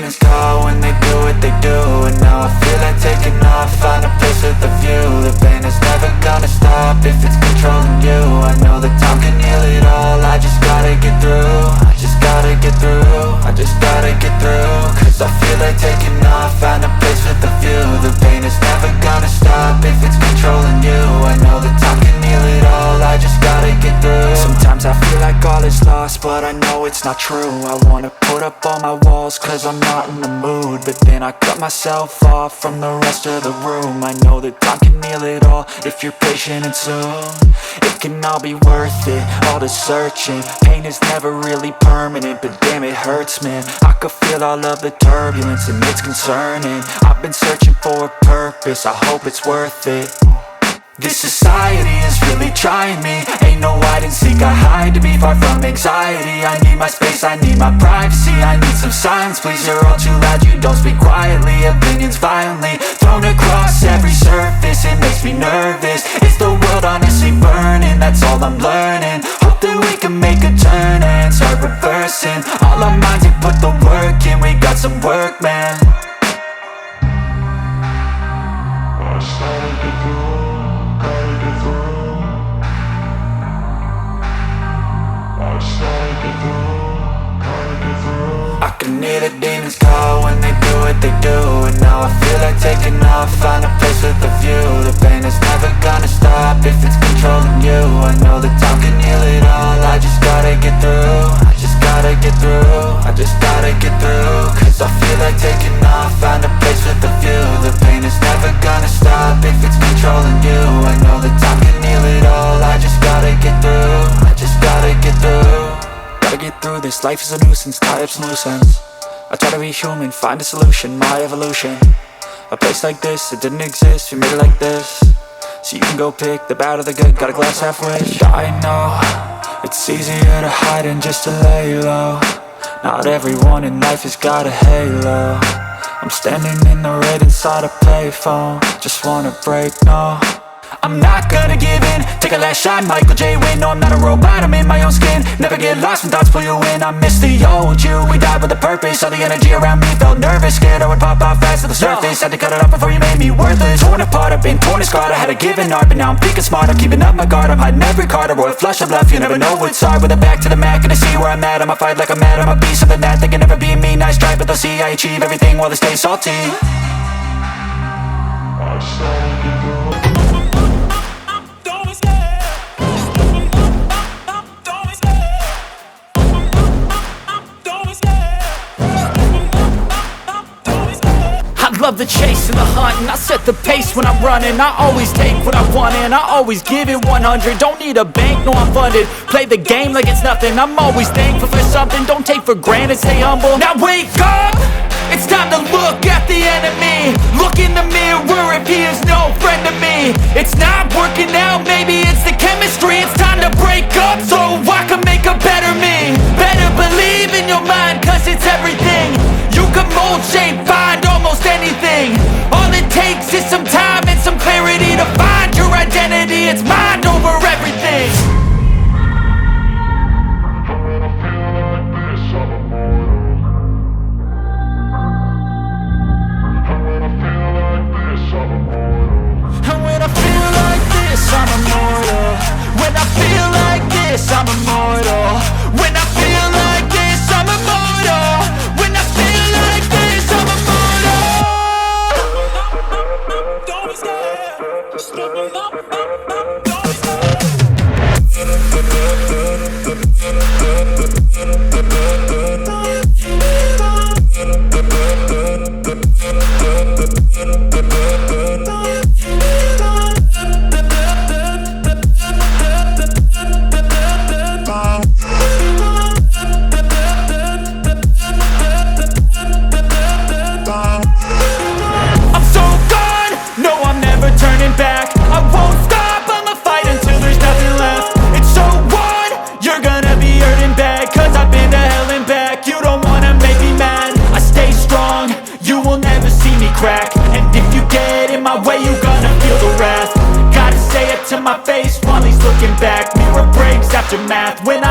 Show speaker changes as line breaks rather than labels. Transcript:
demons call when they do what they do. And now I feel like taking off, find a place with a view. The pain is never gonna stop if it's controlling you. I know that time can heal it all, I just gotta get through. I just gotta get through, I just gotta get through. Cause I feel like taking off, find a place with a view. The pain is never gonna stop if it's controlling you. I know that time can heal it all, I just gotta get through. Sometimes I feel like all is lost, but I know it's not true. I wanna put up all my walls cause I'm not in the mood, but then I cut myself off from the rest of the room. I know that time can heal it all if you're patient and soon. It can all be worth it, all the searching. Pain is never really permanent, but damn it hurts, man. I could feel all of the turbulence and it's concerning. I've been searching for a purpose, I hope it's worth it. This society is really trying me. Ain't no hide and seek, I hide to be far from anxiety. I need my space, I need my privacy. I need some silence, please, you're all too loud. You don't speak quietly, opinions violently thrown across every surface. It makes me nervous, is the world honestly burning? That's all I'm learning. Hope that we can make a turn and start reversing. All our minds, we put the work in, we got some work, man. I started to go. I can hear the demons call when they do what they do. And now I feel like taking off, find a place with a view. The pain is never gonna stop if it's controlling you. I know that time can heal it all, I just gotta get through. I just gotta get through, I just gotta get through. Cause I feel like taking off, find a place with a view. The pain is never gonna stop if it's controlling you. I know that time can heal it all, I just gotta get through. I just gotta get through. Gotta get through this, life is a nuisance, tie up some loose ends. I try to be human, find a solution, my evolution. A place like this, it didn't exist, we made it like this. So you can go pick the bad or the good, got a glass halfway. I know, it's easier to hide than just to lay low. Not everyone in life has got a halo. I'm standing in the red inside a payphone. Just wanna break, no, I'm not gonna give in. Take a last shot, Michael J. Win. No, I'm not a robot, I'm in my own skin. Never get lost when thoughts pull you in. I miss the old you, we died with a purpose. All the energy around me felt nervous, scared I would pop off fast to the surface. Had to cut it off before you made me worthless. Torn apart, I've been torn and scarred. I had a given art, but now I'm thinking smart. I'm keeping up my guard, I'm hiding every card. A royal flush of left, you never know what's hard. With a back to the mat, gonna see where I'm at. I'ma fight like I'm mad, I'ma be something that they can never be me. Nice try, but they'll see I achieve everything while they stay salty. I started to go.
Love the chase and the hunt, and I set the pace when I'm running. I always take what I want and I always give it 100. Don't need a bank, no I'm funded. Play the game like it's nothing. I'm always thankful for something. Don't take for granted, stay humble. Now wake up! It's time to look at the enemy. Look in the mirror if he is no friend to me. It's not working out, maybe it's the chemistry. It's time to break up so I can make a better me. Better believe in your mind, cause it's everything. You can mold, shape, find almost anything. All it takes is some time and some clarity to find your identity. It's mind over everything. And when I feel like this, I'm immortal. When I feel like this, I'm immortal. When I feel like this, I'm immortal. When I feel like this, I'm immortal. Don't be scared. Just open up. Don't be scared. My face while he's looking back. Mirror breaks after math. When